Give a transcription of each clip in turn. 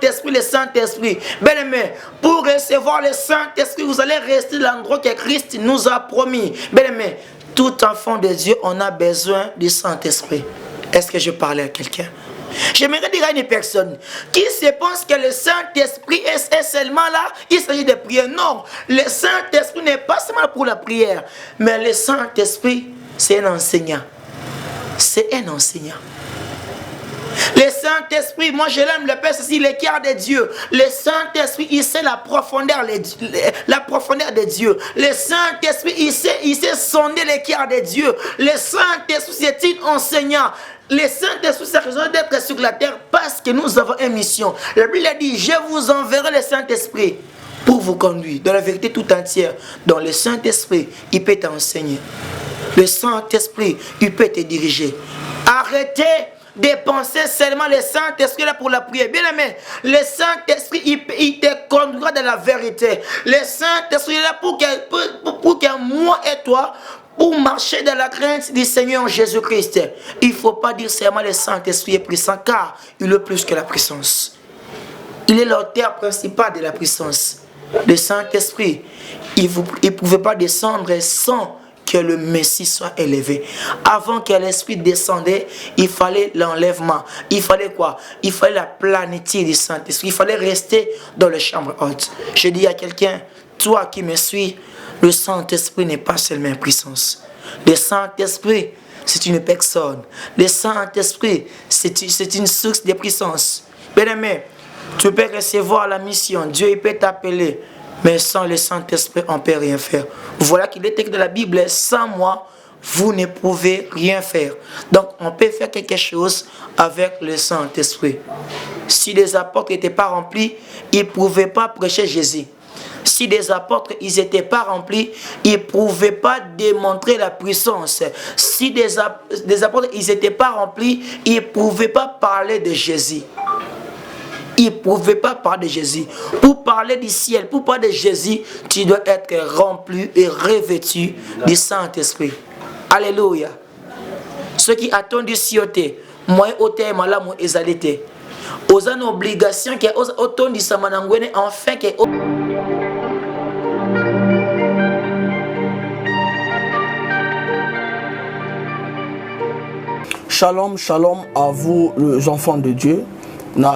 Saint-Esprit, le Saint-Esprit. Bien-aimé, pour recevoir le Saint-Esprit, vous allez rester dans l'endroit que Christ nous a promis. Bien-aimé, tout enfant de Dieu, on a besoin du Saint-Esprit. Est-ce que je parlais à quelqu'un? J'aimerais dire à une personne qui se pense que le Saint-Esprit est seulement là, il s'agit de prière. Non, le Saint-Esprit n'est pas seulement pour la prière, mais le Saint-Esprit, c'est un enseignant. C'est un enseignant. Le Saint-Esprit, moi je l'aime, le Père, c'est le cœur de Dieu. Le Saint-Esprit, il sait la profondeur de Dieu. Le Saint-Esprit, il sait sonder le cœur de Dieu. Le Saint-Esprit, c'est un enseignant. Le Saint-Esprit, c'est raison d'être sur la terre parce que nous avons une mission. La Bible a dit, je vous enverrai le Saint-Esprit pour vous conduire dans la vérité tout entière. Donc le Saint-Esprit, il peut t'enseigner. Le Saint-Esprit, il peut te diriger. Arrêtez de penser seulement le Saint-Esprit là pour la prière. Bien aimé, le Saint-Esprit, il te conduira dans la vérité. Le Saint-Esprit est là pour que moi et toi, pour marcher dans la crainte du Seigneur Jésus-Christ. Il ne faut pas dire seulement le Saint-Esprit est puissant, car il est plus que la puissance. Il est l'auteur principal de la puissance. Le Saint-Esprit, il ne pouvait pas descendre sans que le Messie soit élevé. Avant que l'Esprit descendait, il fallait l'enlèvement. Il fallait quoi? Il fallait la plénitude du Saint-Esprit. Il fallait rester dans les chambres hautes. Je dis à quelqu'un, toi qui me suis, le Saint-Esprit n'est pas seulement une puissance. Le Saint-Esprit, c'est une personne. Le Saint-Esprit, c'est une source de puissance. Bien-aimé, tu peux recevoir la mission. Dieu il peut t'appeler. Mais sans le Saint-Esprit, on ne peut rien faire. Voilà qu'il est écrit dans la Bible, sans moi, vous ne pouvez rien faire. Donc, on peut faire quelque chose avec le Saint-Esprit. Si les apôtres n'étaient pas remplis, ils ne pouvaient pas prêcher Jésus. Si les apôtres n'étaient pas remplis, ils ne pouvaient pas démontrer la puissance. Si les apôtres n'étaient pas remplis, ils ne pouvaient pas parler de Jésus. Il ne pouvait pas parler de Jésus. Pour parler du ciel, pour parler de Jésus, tu dois être rempli et revêtu du Saint-Esprit. Alléluia. Ceux qui attendent du cioté, moi, autant malade, moi, exalité. Aux une obligation qui est autant du samanangwene, enfin que. Shalom, shalom à vous, les enfants de Dieu.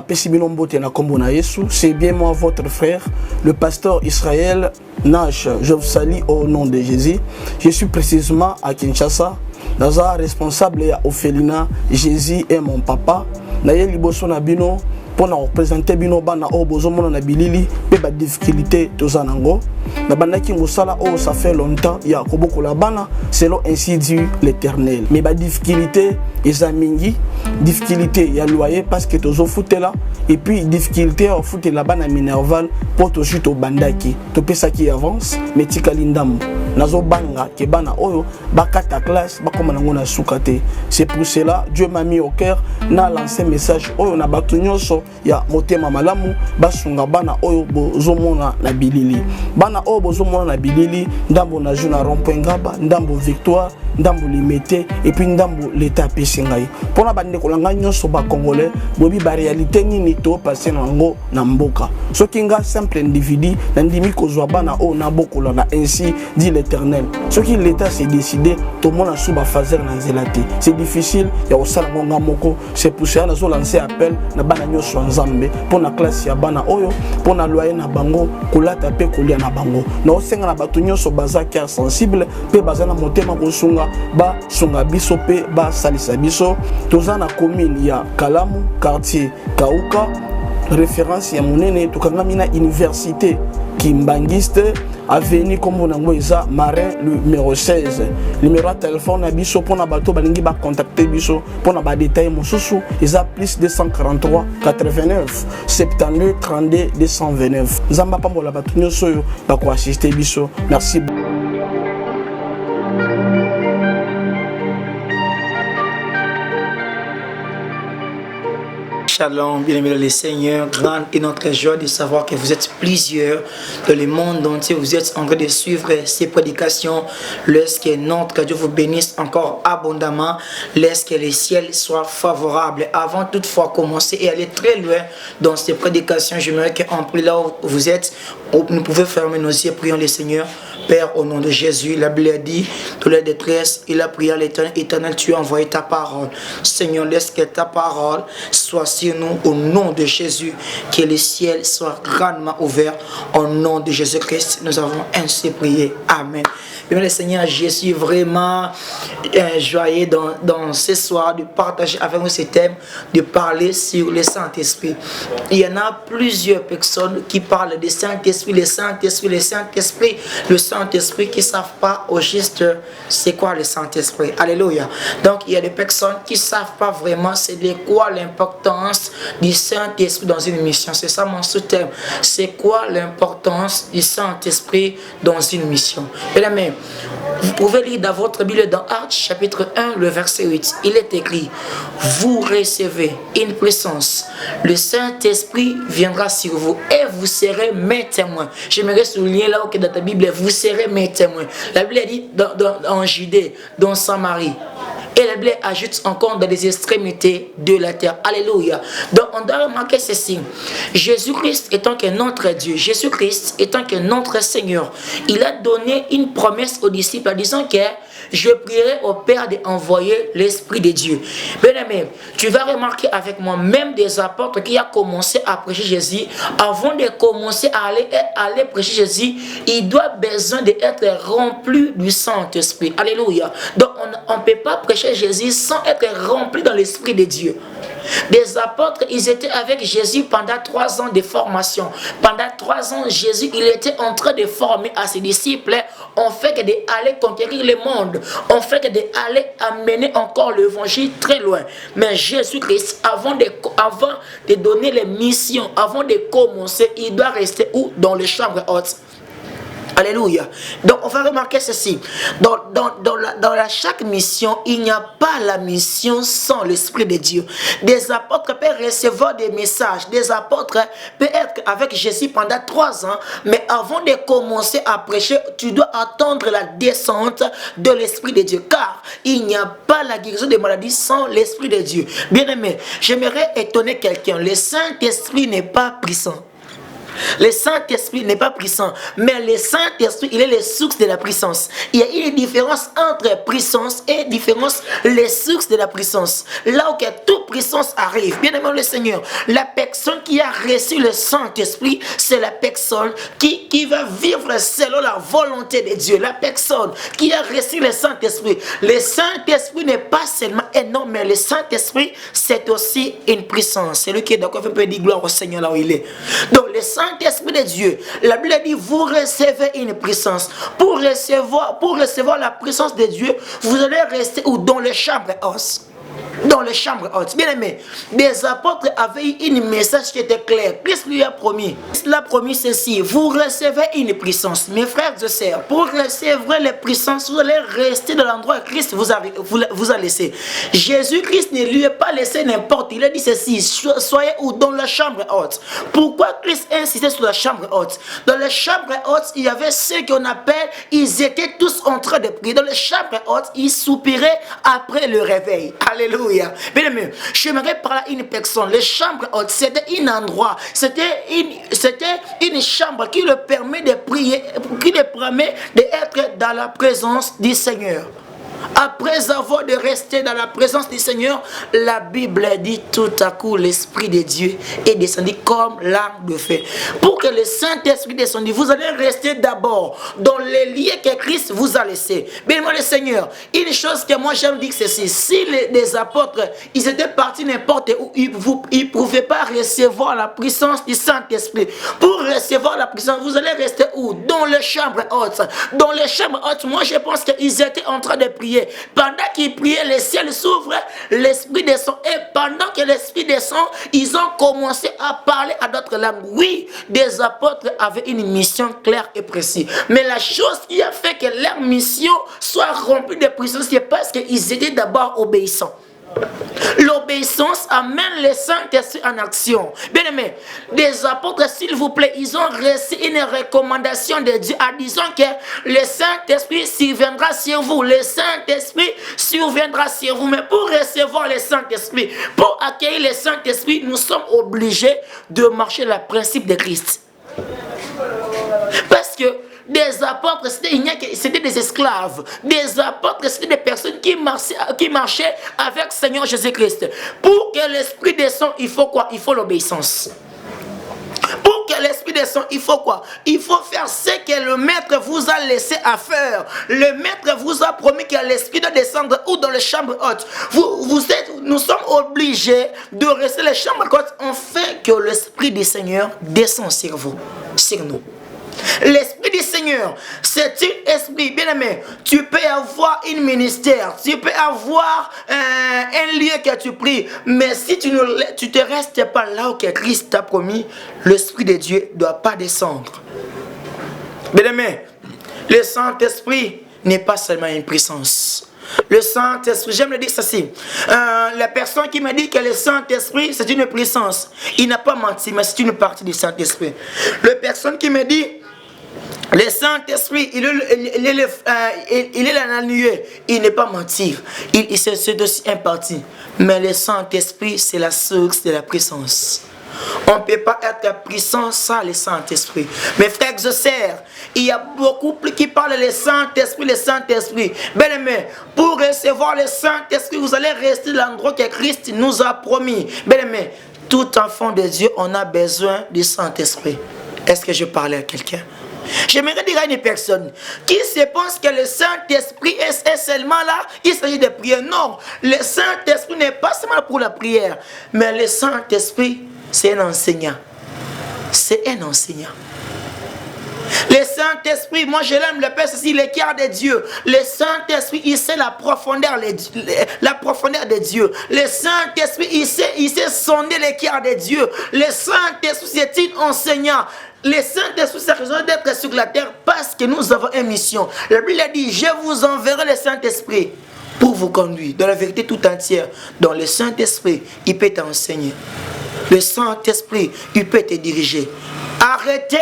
C'est bien moi, votre frère, le pasteur Israël Nash. Je vous salue au nom de Jésus. Je suis précisément à Kinshasa. Naza responsable à Ophelina. Jésus est mon papa. Naye liboso na bino pour nous représenter bino bana o bozomona na bilili pe ba difficulté tozanango. Na bandaki mosala o ça fait longtemps ya koboko la bana selon ainsi dit l'Éternel. Mais ba difficulté ezamingi, difficulté ya loyer parce que tozo foutela et puis difficulté au foot la bana minerval pour to chuto bandaki. To pesa qui avance mais tikalindam. Nazo banga ke bana oyo bakata classe bakoma nango na sukate. C'est pour cela Dieu m'a mis au cœur na lancé message oyo na batu nyonso ya motema malamu basunga bana oyo bozomona na bilili. Bana oyo bozomona na bilili ndambo na juna rond-point Ngaba, ndambo Victoire, ndambo Limete et puis ndambo l'état pesingai. Pona bande kolanga nyonso ba congolais bobi ba réalité nini to passer nango na mboka. Soki nga simple individu na ndimi kozwa bana oyo na bokola na ainsi dit l'Éternel. Soki l'état s'est décidé to mona suba fazer na zelate. C'est difficile ya osala ngonga moko. C'est pour ça na zo lancer appel na bana nyonso nzambe pona classe ya bana oyo pona loyer na bango kolata pe kolia na bango. Na osenga na batu nyonso baza cœur sensible pe baza na motema kosunga ba sunga biso pe ba salisa biso. Toza na commune ya Kalamu, quartier Kauka, référence ya monene tokangami na université Kimbangiste, avenue comme Nangoisa, Marin, le numéro 16. Numéro de téléphone, biso pour na bateau, balingi ba contacter biso pour na ba détail mosusu, ils a plus 243 89 72 32 229. Zamba pa mo la bateau nyoso ba ko assister biso. Merci. Shalom, bien-aimés dans le Seigneur, grande est notre joie de savoir que vous êtes plusieurs dans le monde entier, vous êtes en train de suivre ces prédications. Laisse que notre Dieu vous bénisse encore abondamment, laisse que les ciels soient favorables. Avant toutefois commencer et aller très loin dans ces prédications, j'aimerais qu'on prie là où vous êtes, nous pouvons fermer nos yeux, prions le Seigneur. Père, au nom de Jésus, la Bible a dit, toute la détresse, il a prié à l'Éternel, Éternel, tu as envoyé ta parole. Seigneur, laisse que ta parole soit sur nous, au nom de Jésus, que les ciels soient grandement ouverts, au nom de Jésus-Christ, nous avons ainsi prié. Amen. Bien, le Seigneur, je suis vraiment joyeux dans ce soir de partager avec vous ce thème, de parler sur le Saint-Esprit. Il y en a plusieurs personnes qui parlent du Saint-Esprit, le Saint-Esprit, le Saint-Esprit, le Saint-Esprit qui ne savent pas au juste c'est quoi le Saint-Esprit. Alléluia. Donc il y a des personnes qui ne savent pas vraiment c'est de quoi l'importance du Saint-Esprit dans une mission. C'est ça mon sous-thème. C'est quoi l'importance du Saint-Esprit dans une mission. Et amen. Vous pouvez lire dans votre Bible dans Actes chapitre 1 le verset 8. Il est écrit: vous recevez une puissance. Le Saint-Esprit viendra sur vous et vous serez mes témoins. J'aimerais souligner là que dans ta Bible, vous serez mes témoins. La Bible dit en Judée, dans Samarie. Et la Bible ajoute encore dans les extrémités de la terre. Alléluia. Donc on doit remarquer ceci. Jésus-Christ étant que notre Dieu, Jésus-Christ étant que notre Seigneur, il a donné une promesse aux disciples en disant que je prierai au Père d'envoyer l'Esprit de Dieu. Bien-aimé, tu vas remarquer avec moi, même des apôtres qui ont commencé à prêcher Jésus, avant de commencer à aller prêcher Jésus, il doit besoin d'être rempli du Saint-Esprit. Alléluia. Donc on ne peut pas prêcher Jésus sans être rempli dans l'Esprit de Dieu. Des apôtres, ils étaient avec Jésus pendant 3 ans de formation. Pendant 3 ans, Jésus, il était en train de former à ses disciples. On fait que d'aller conquérir le monde. On fait que d'aller amener encore l'évangile très loin. Mais Jésus-Christ, avant de donner les missions, avant de commencer, il doit rester où? Dans les chambres hautes. Alléluia. Donc on va remarquer ceci. Dans chaque mission, il n'y a pas la mission sans l'Esprit de Dieu. Des apôtres peuvent recevoir des messages. Des apôtres peuvent être avec Jésus pendant 3 ans. Mais avant de commencer à prêcher, tu dois attendre la descente de l'Esprit de Dieu. Car il n'y a pas la guérison des maladies sans l'Esprit de Dieu. Bien aimé, j'aimerais étonner quelqu'un. Le Saint-Esprit n'est pas puissant. Le Saint-Esprit n'est pas puissant, mais le Saint-Esprit, il est la source de la puissance. Il y a une différence entre puissance et différence, les sources de la puissance. Là où toute puissance arrive, bien aimé le Seigneur, la personne qui a reçu le Saint-Esprit, c'est la personne qui va vivre selon la volonté de Dieu. La personne qui a reçu le Saint-Esprit. Le Saint-Esprit n'est pas seulement un nom, mais le Saint-Esprit, c'est aussi une puissance. C'est lui qui est d'accord, peut dire gloire au Seigneur là où il est. Donc, le Saint-Esprit de Dieu, la Bible dit, vous recevez une puissance. Pour recevoir la puissance de Dieu, vous allez rester où? Dans les chambres hautes. Dans les chambres hautes. Bien aimé, des apôtres avaient une message qui était clair. Christ lui a promis. Christ l'a promis ceci. Vous recevez une puissance. Mes frères et sœurs, pour recevoir les puissances, vous allez rester dans l'endroit que Christ vous a laissé. Jésus-Christ ne lui a pas laissé n'importe. Il a dit ceci. Soyez où? Dans la chambre haute. Pourquoi Christ insistait sur la chambre haute? Dans la chambre haute, il y avait ceux qu'on appelle, ils étaient tous en train de prier. Dans la chambre haute, ils soupiraient après le réveil. Alléluia. Bien aimé, j'aimerais parler à une personne. Les chambres hautes, c'était un endroit, c'était une chambre qui le permet de prier, qui le permet d'être dans la présence du Seigneur. Après avoir de rester dans la présence du Seigneur, la Bible dit tout à coup l'Esprit de Dieu est descendu comme l'arme de feu. Pour que le Saint-Esprit descende, vous allez rester d'abord dans les lieux que Christ vous a laissés. Bien moi le Seigneur, une chose que moi j'aime dire c'est ceci. Si les apôtres, ils étaient partis n'importe où, ils ne pouvaient pas recevoir la puissance du Saint-Esprit. Pour recevoir la puissance, vous allez rester où? Dans les chambres hautes. Dans les chambres hautes, moi je pense qu'ils étaient en train de prier. Pendant qu'ils priaient, les ciels s'ouvrent, l'Esprit descend. Et pendant que l'Esprit descend, ils ont commencé à parler à d'autres langues. Oui, des apôtres avaient une mission claire et précise. Mais la chose qui a fait que leur mission soit remplie de puissance, c'est parce qu'ils étaient d'abord obéissants. L'obéissance amène le Saint-Esprit en action. Bien aimé, des apôtres, s'il vous plaît, ils ont reçu une recommandation de Dieu en disant que le Saint-Esprit surviendra sur vous. Le Saint-Esprit surviendra sur vous. Mais pour recevoir le Saint-Esprit, pour accueillir le Saint-Esprit, nous sommes obligés de marcher le principe de Christ. Parce que des apôtres, c'était des esclaves. Des apôtres, c'était des personnes qui marchaient avec le Seigneur Jésus-Christ. Pour que l'Esprit descende, il faut quoi? Il faut l'obéissance. Pour que l'Esprit descende, il faut quoi? Il faut faire ce que le Maître vous a laissé à faire. Le Maître vous a promis que l'Esprit doit descendre ou dans les chambres hautes. Nous sommes obligés de rester dans les chambres hautes afin que l'Esprit du Seigneur descende sur vous, sur nous. L'Esprit du Seigneur, c'est un esprit, bien aimé. Tu peux avoir un ministère, tu peux avoir un lieu que tu pries, mais si tu ne te restes pas là où Christ t'a promis, l'Esprit de Dieu ne doit pas descendre. Bien aimé, le Saint-Esprit n'est pas seulement une puissance. Le Saint-Esprit, j'aime le dire ceci. La personne qui m'a dit que le Saint-Esprit, c'est une puissance, il n'a pas menti, mais c'est une partie du Saint-Esprit. La personne qui me dit le Saint-Esprit, il est dans la nuée, il n'est pas mentir. C'est aussi un parti. Mais le Saint-Esprit, c'est la source de la puissance. On ne peut pas être puissant sans le Saint-Esprit. Mes frères et sœurs, il y a beaucoup qui parlent le Saint-Esprit, le Saint-Esprit. Bien aimé, pour recevoir le Saint-Esprit, vous allez rester dans l'endroit que Christ nous a promis. Bien aimé, tout enfant de Dieu, on a besoin du Saint-Esprit. Est-ce que je parlais à quelqu'un? J'aimerais dire à une personne qui se pense que le Saint-Esprit est seulement là, il s'agit de prière. Non, le Saint-Esprit n'est pas seulement pour la prière, mais le Saint-Esprit, c'est un enseignant. C'est un enseignant. Le Saint-Esprit, moi je l'aime, le Père, c'est le cœur de Dieu. Le Saint-Esprit, il sait la profondeur de Dieu. Le Saint-Esprit, il sait sonder le cœur de Dieu. Le Saint-Esprit, c'est un enseignant. Le Saint-Esprit, c'est raison d'être sur la terre parce que nous avons une mission. La Bible a dit, je vous enverrai le Saint-Esprit pour vous conduire dans la vérité tout entière. Donc le Saint-Esprit, il peut t'enseigner. Le Saint-Esprit, il peut te diriger. Arrêtez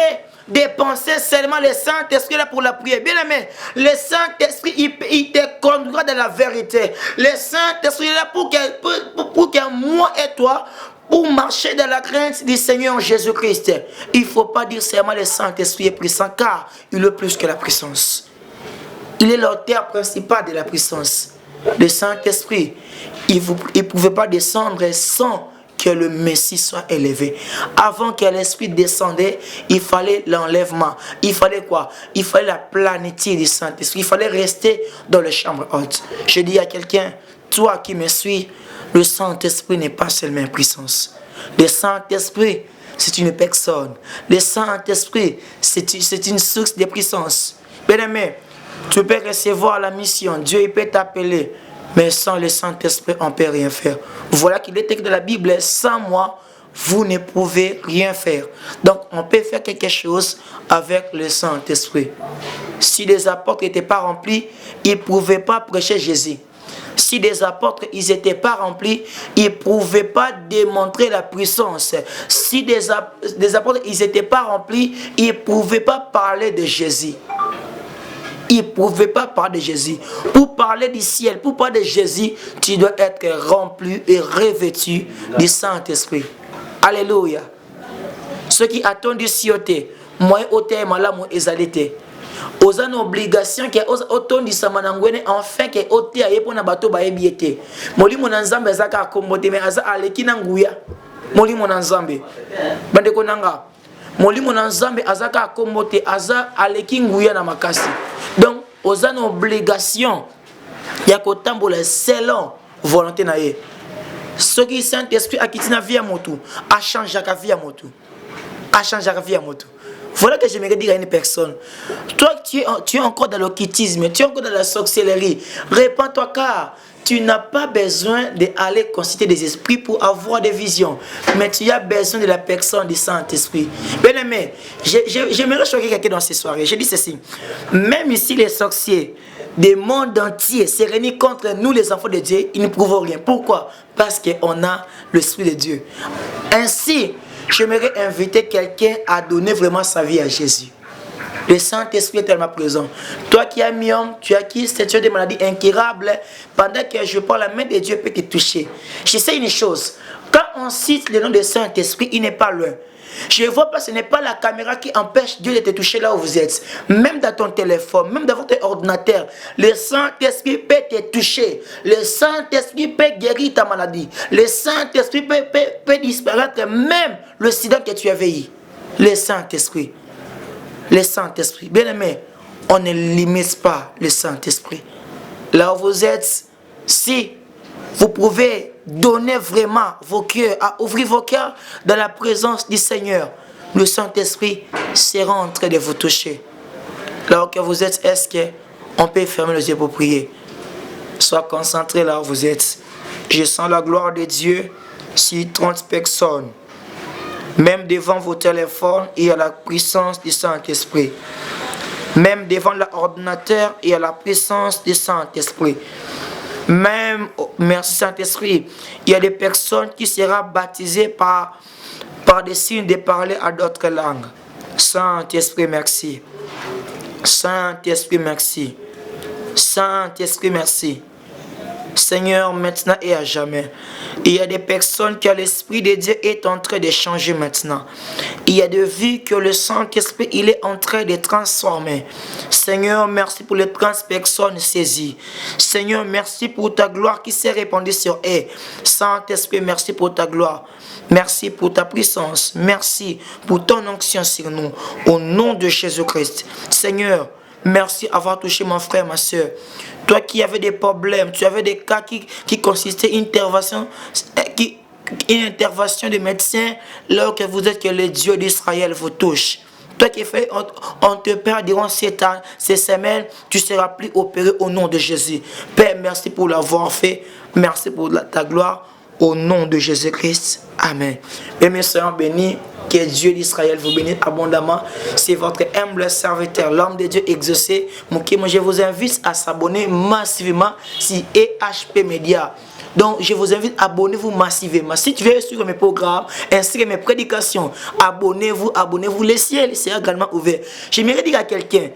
de penser seulement le Saint-Esprit là pour la prière. Bien aimé, le Saint-Esprit, il te conduira dans la vérité. Le Saint-Esprit est là pour que moi et toi, pour marcher dans la crainte du Seigneur Jésus-Christ. Il ne faut pas dire seulement le Saint-Esprit est puissant, car il est plus que la puissance. Il est l'auteur principal de la puissance. Le Saint-Esprit, il ne pouvait pas descendre sans que le Messie soit élevé. Avant que l'Esprit descendait, il fallait l'enlèvement. Il fallait quoi? Il fallait la plénitude du Saint-Esprit. Il fallait rester dans les chambres hautes. Je dis à quelqu'un, toi qui me suis, le Saint-Esprit n'est pas seulement une puissance. Le Saint-Esprit, c'est une personne. Le Saint-Esprit, c'est une source de puissance. Bien aimé, tu peux recevoir la mission. Dieu il peut t'appeler. Mais sans le Saint-Esprit, on ne peut rien faire. Voilà qu'il est écrit dans la Bible, sans moi, vous ne pouvez rien faire. Donc, on peut faire quelque chose avec le Saint-Esprit. Si les apôtres n'étaient pas remplis, ils ne pouvaient pas prêcher Jésus. Si des apôtres n'étaient pas remplis, ils ne pouvaient pas démontrer la puissance. Si des apôtres n'étaient pas remplis, ils ne pouvaient pas parler de Jésus. Ils ne pouvaient pas parler de Jésus. Pour parler du ciel, pour parler de Jésus, tu dois être rempli et revêtu du Saint-Esprit. Alléluia. Ceux qui attendent du cioté, moi, oté, malamu, ezalité. Aux une obligation que autant du samanangwene enfin que oté aye pona bato ba ebiete. Moli monanzambe zaka kombote me aza aleki nanguya. Moli monanzambe. Bande konanga. Moli monanzambe azaka kombote aza aleki nguya na makasi. Donc aux une obligation ya kotambola selon volonté na ye. Ce qui Saint-Esprit a quitté la vie à motu, a changé la vie à motu. A changé la vie à motu. Voilà que j'aimerais dire à une personne. Toi, tu es encore dans l'occultisme, tu es encore dans la sorcellerie. Répands-toi car tu n'as pas besoin d'aller consulter des esprits pour avoir des visions. Mais tu as besoin de la personne du Saint-Esprit. Bien aimé, j'aimerais choquer quelqu'un dans ces soirées. Je dis ceci. Même ici, les sorciers, des mondes entiers se réunissent contre nous les enfants de Dieu, ils ne prouvent rien. Pourquoi? Parce qu'on a l'Esprit de Dieu. Ainsi, j'aimerais inviter quelqu'un à donner vraiment sa vie à Jésus. Le Saint-Esprit est tellement présent. Toi qui es myome, tu as qui tu as des maladies incurables, pendant que je parle, la main de Dieu peut te toucher. Je sais une chose, quand on cite le nom du Saint-Esprit, il n'est pas loin. Je vois pas, ce n'est pas la caméra qui empêche Dieu de te toucher là où vous êtes. Même dans ton téléphone, même dans votre ordinateur, le Saint-Esprit peut te toucher. Le Saint-Esprit peut guérir ta maladie. Le Saint-Esprit peut disparaître même le sida que tu avais eu. Le Saint-Esprit. Le Saint-Esprit. Bien aimé, on ne limite pas le Saint-Esprit. Là où vous êtes, si vous pouvez donner vraiment vos cœurs, à ouvrir vos cœurs dans la présence du Seigneur, le Saint-Esprit sera en train de vous toucher. Là où vous êtes, est-ce qu'on peut fermer les yeux pour prier? Sois concentré là où vous êtes. Je sens la gloire de Dieu sur 30 personnes. Même devant vos téléphones, il y a la puissance du Saint-Esprit. Même devant l'ordinateur, il y a la puissance du Saint-Esprit. Même, merci Saint-Esprit, il y a des personnes qui seront baptisées par des signes de parler à d'autres langues. Saint-Esprit, merci. Saint-Esprit, merci. Saint-Esprit, merci. Seigneur, maintenant et à jamais. Il y a des personnes que l'Esprit de Dieu est en train de changer maintenant. Il y a des vies que le Saint-Esprit il est en train de transformer. Seigneur, merci pour les 30 personnes saisies. Seigneur, merci pour ta gloire qui s'est répandue sur eux. Saint-Esprit, merci pour ta gloire. Merci pour ta puissance. Merci pour ton onction sur nous. Au nom de Jésus-Christ. Seigneur, merci d'avoir touché mon frère, ma soeur. Toi qui avais des problèmes, tu avais des cas qui consistaient une intervention de médecin, là que vous êtes, que le Dieu d'Israël vous touche. Toi qui fait, on te perd durant ces semaines, tu seras plus opéré au nom de Jésus. Père, merci pour l'avoir fait. Merci pour ta gloire. Au nom de Jésus-Christ. Amen. Mes soeurs bénis. Que Dieu d'Israël vous bénisse abondamment. C'est votre humble serviteur, l'homme de Dieu exaucé. Je vous invite à s'abonner massivement sur EHP Media. Donc, je vous invite à abonnez-vous massivement. Si tu veux suivre mes programmes, ainsi que mes prédications, abonnez-vous. Le ciel sera également ouvert. J'aimerais dire à quelqu'un,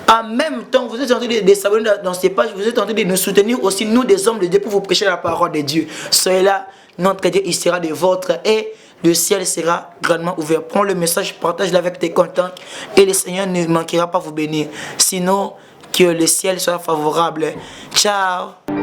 en même temps, vous êtes en train de s'abonner dans ces pages, vous êtes en train de nous soutenir aussi, nous des hommes de Dieu, pour vous prêcher la parole de Dieu. Soyez là, notre Dieu, il sera de votre et le ciel sera grandement ouvert. Prends le message, partage-le avec tes contacts et le Seigneur ne manquera pas vous bénir. Sinon, que le ciel soit favorable. Ciao.